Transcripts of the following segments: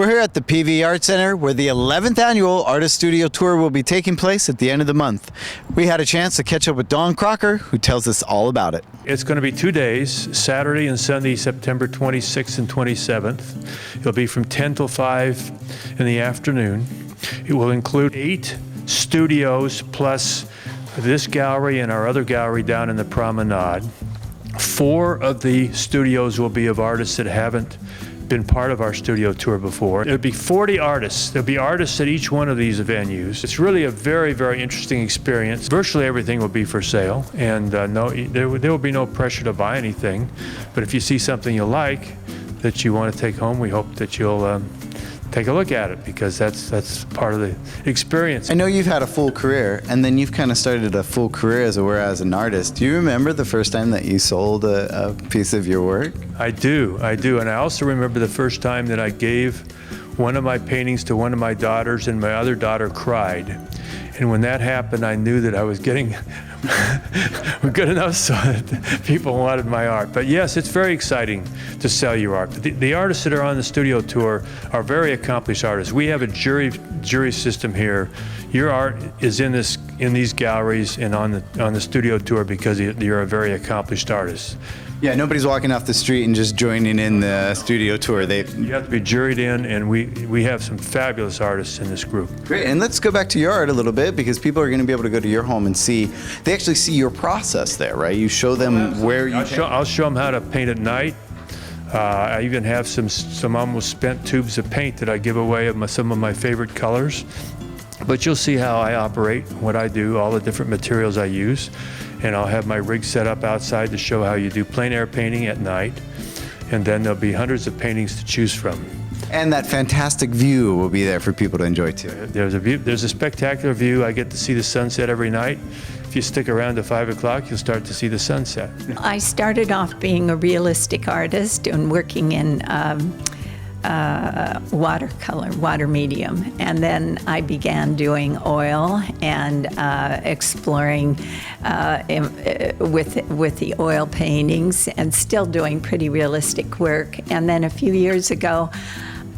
We're here at the PV Art Center where the 11th annual Artist Studio Tour will be taking place at the end of the month. We had a chance to catch up with Don Crocker, who tells us all about it. It's going to be 2 days, Saturday and Sunday, September 26th and 27th. It'll be from 10 till 5 in the afternoon. It will include 8 studios plus this gallery and our other gallery down in the promenade. 4 of the studios will be of artists that haven't been part of our studio tour before. It'll be 40 artists. There'll be artists at each one of these venues. It's really a very, very interesting experience. Virtually everything will be for sale, and there will be no pressure to buy anything. But if you see something you like that you want to take home, we hope that you'll take a look at it, because that's part of the experience. I know you've had a full career, and then you've kind of started a full career as an artist. Do you remember the first time that you sold a piece of your work? I do, and I also remember the first time that I gave one of my paintings to one of my daughters, and my other daughter cried. And when that happened, I knew that I was getting good enough so that people wanted my art. But yes, it's very exciting to sell your art. The artists that are on the studio tour are very accomplished artists. We have a jury system here. Your art is in these galleries and on the studio tour because you're a very accomplished artist. Yeah, nobody's walking off the street and just joining in the studio tour. You have to be juried in, and we have some fabulous artists in this group. Great, and let's go back to your art a little bit, because people are going to be able to go to your home and they actually see your process there, right? You show them where you I'll show them how to paint at night. I even have some almost spent tubes of paint that I give away of some of my favorite colors. But you'll see how I operate, what I do, all the different materials I use. And I'll have my rig set up outside to show how you do plein air painting at night. And then there'll be hundreds of paintings to choose from. And that fantastic view will be there for people to enjoy too. There's a spectacular view. I get to see the sunset every night. If you stick around to 5 o'clock, you'll start to see the sunset. I started off being a realistic artist and working in water medium, and then I began doing oil and exploring with the oil paintings, and still doing pretty realistic work. And then a few years ago,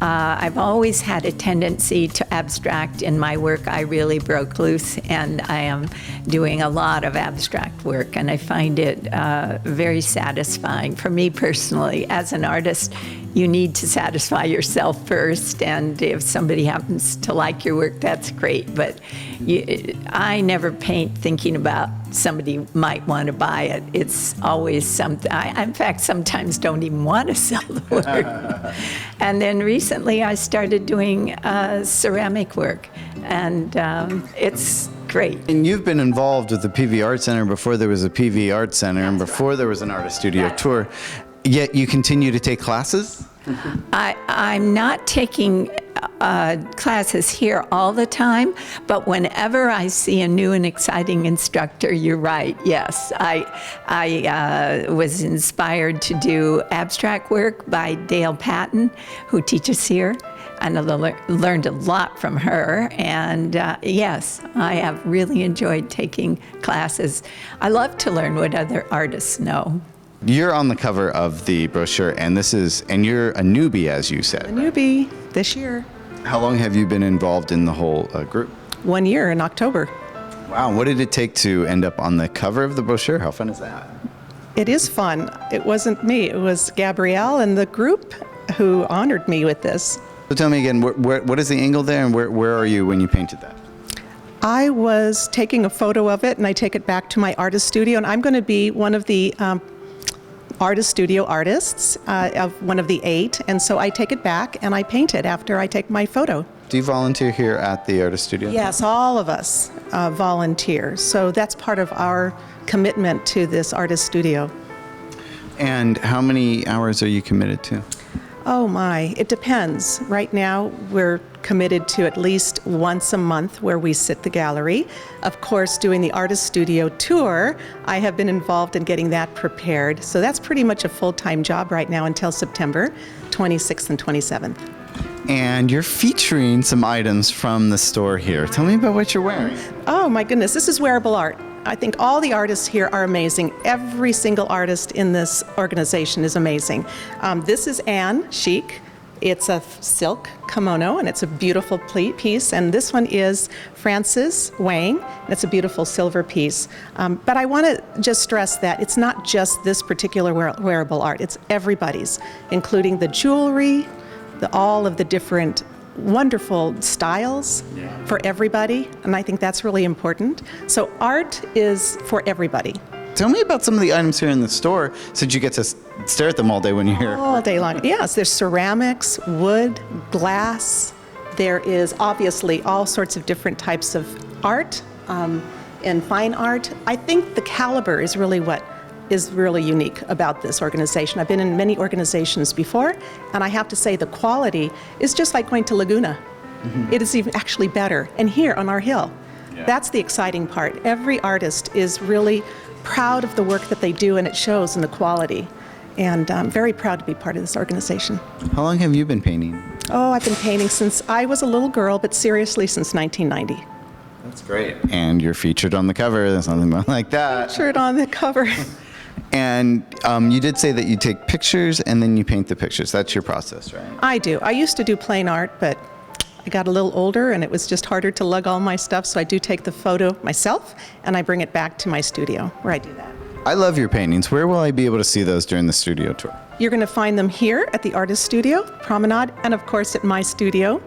I've always had a tendency to abstract in my work. I really broke loose, and I am doing a lot of abstract work, and I find it very satisfying. For me personally, as an artist, you need to satisfy yourself first, and if somebody happens to like your work, that's great. But I never paint thinking about somebody might want to buy it. It's always something. I, in fact, sometimes don't even want to sell the work. And then recently I started doing ceramic work, and it's great. And you've been involved with the PV Art Center before there was a PV Art Center, and before there was an Artist Studio Tour, yet you continue to take classes? I'm not taking classes here all the time, but whenever I see a new and exciting instructor, you're right, yes. I was inspired to do abstract work by Dale Patton, who teaches here, and I learned a lot from her. And yes, I have really enjoyed taking classes. I love to learn what other artists know. You're on the cover of the brochure, and you're a newbie, as you said. A newbie this year. How long have you been involved in the whole group? 1 year in October. Wow, what did it take to end up on the cover of the brochure? How fun is that? It is fun. It wasn't me, it was Gabrielle and the group who honored me with this. So tell me again, what is the angle there, and where are you when you painted that? I was taking a photo of it, and I take it back to my artist studio, and I'm going to be one of the artist studio artists of one of the 8, and so I take it back and I paint it after I take my photo. Do you volunteer here at the artist studio? Yes, all of us volunteer, so that's part of our commitment to this artist studio. And how many hours are you committed to? Oh my, it depends. Right now, we're committed to at least once a month where we sit the gallery. Of course, doing the Artist Studio Tour, I have been involved in getting that prepared. So that's pretty much a full-time job right now until September 26th and 27th. And you're featuring some items from the store here. Tell me about what you're wearing. Oh my goodness, this is wearable art. I think all the artists here are amazing. Every single artist in this organization is amazing. This is Anne Chic. It's a silk kimono, and it's a beautiful piece. And this one is Frances Wang, and it's a beautiful silver piece. But I want to just stress that it's not just this particular wearable art. It's everybody's, including the jewelry, all of the different wonderful styles for everybody. And I think that's really important. So art is for everybody. Tell me about some of the items here in the store, since you get to stare at them all day when you're here. All day long. Yes, there's ceramics, wood, glass. There is obviously all sorts of different types of art and fine art. I think the caliber is really what is really unique about this organization. I've been in many organizations before, and I have to say the quality is just like going to Laguna. It is even actually better. And here on our hill, that's the exciting part. Every artist is really proud of the work that they do, and it shows in the quality. And I'm very proud to be part of this organization. How long have you been painting? Oh, I've been painting since I was a little girl, but seriously since 1990. That's great. And you're featured on the cover. There's nothing more like that. Featured on the cover. And you did say that you take pictures and then you paint the pictures. That's your process, right? I do. I used to do plain art, but I got a little older and it was just harder to lug all my stuff, so I do take the photo myself and I bring it back to my studio where I do that. I love your paintings. Where will I be able to see those during the studio tour? You're going to find them here at the Artist Studio, Promenade, and of course at my studio,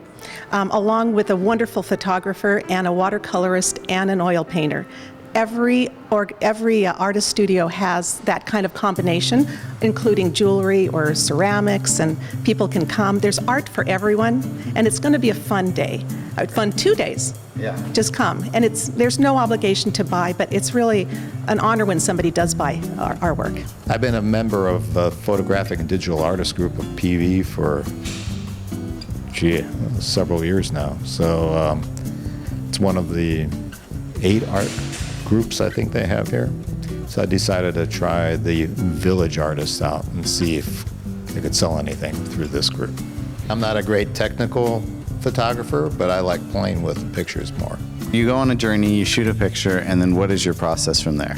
along with a wonderful photographer and a watercolorist and an oil painter. Every artist studio has that kind of combination, including jewelry or ceramics, and people can come. There's art for everyone, and it's going to be a fun day, a fun 2 days. Yeah. Just come, and there's no obligation to buy, but it's really an honor when somebody does buy our work. I've been a member of the Photographic and Digital Artists Group of PV for several years now. So it's one of the 8 art groups I think they have here. So I decided to try the village artists out and see if they could sell anything through this group. I'm not a great technical photographer, but I like playing with pictures more. You go on a journey, you shoot a picture, and then what is your process from there?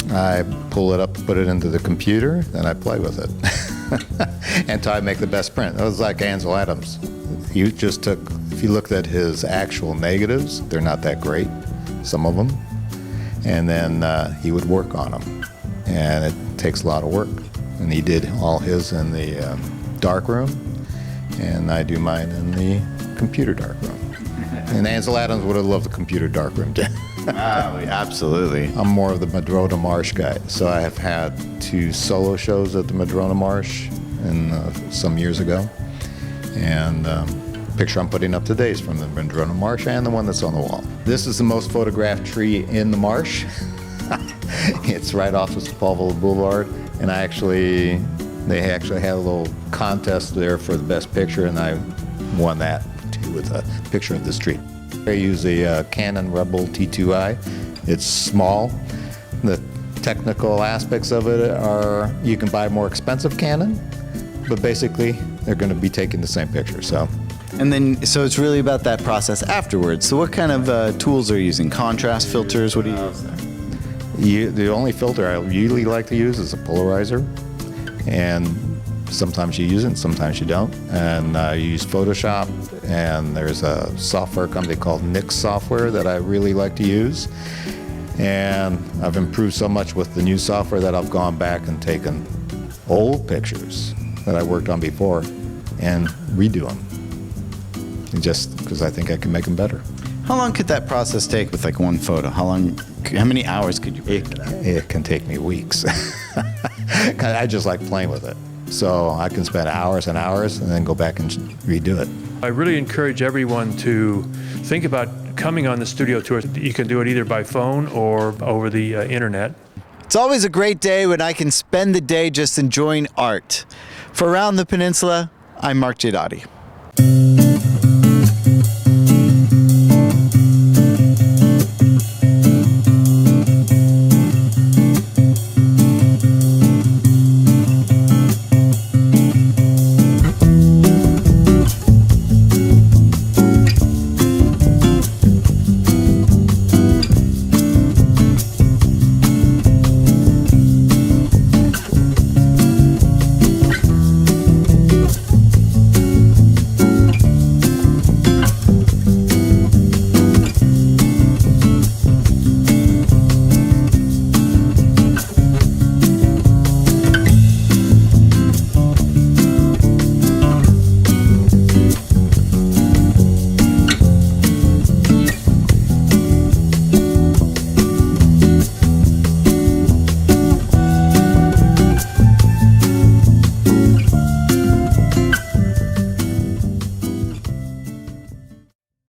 I pull it up, put it into the computer, then I play with it until I make the best print. It was like Ansel Adams. He just took, if you looked at his actual negatives, they're not that great, some of them. And then he would work on them, and it takes a lot of work. And he did all his in the dark room, and I do mine in the computer dark room. And Ansel Adams would have loved the computer dark room too. Absolutely. I'm more of the Madrona Marsh guy, so I have had 2 solo shows at the Madrona Marsh some years ago, and picture I'm putting up today is from the Madrona Marsh and the one that's on the wall. This is the most photographed tree in the marsh. It's right off of Sepulveda Boulevard, and they actually had a little contest there for the best picture, and I won that too with a picture of this tree. I use a Canon Rebel T2i. It's small. The technical aspects of it are you can buy a more expensive Canon, but basically they're going to be taking the same picture. So it's really about that process afterwards. So what kind of tools are you using? Contrast filters? What do you use there? The only filter I usually like to use is a polarizer, and sometimes you use it, sometimes you don't. And you use Photoshop, and there's a software company called Nix Software that I really like to use. And I've improved so much with the new software that I've gone back and taken old pictures that I worked on before and redo them. Just because I think I can make them better. How long could that process take with like one photo? How many hours could you put into that? It can take me weeks. I just like playing with it. So I can spend hours and hours and then go back and redo it. I really encourage everyone to think about coming on the studio tour. You can do it either by phone or over the internet. It's always a great day when I can spend the day just enjoying art. For Around the Peninsula, I'm Mark J. Dottie.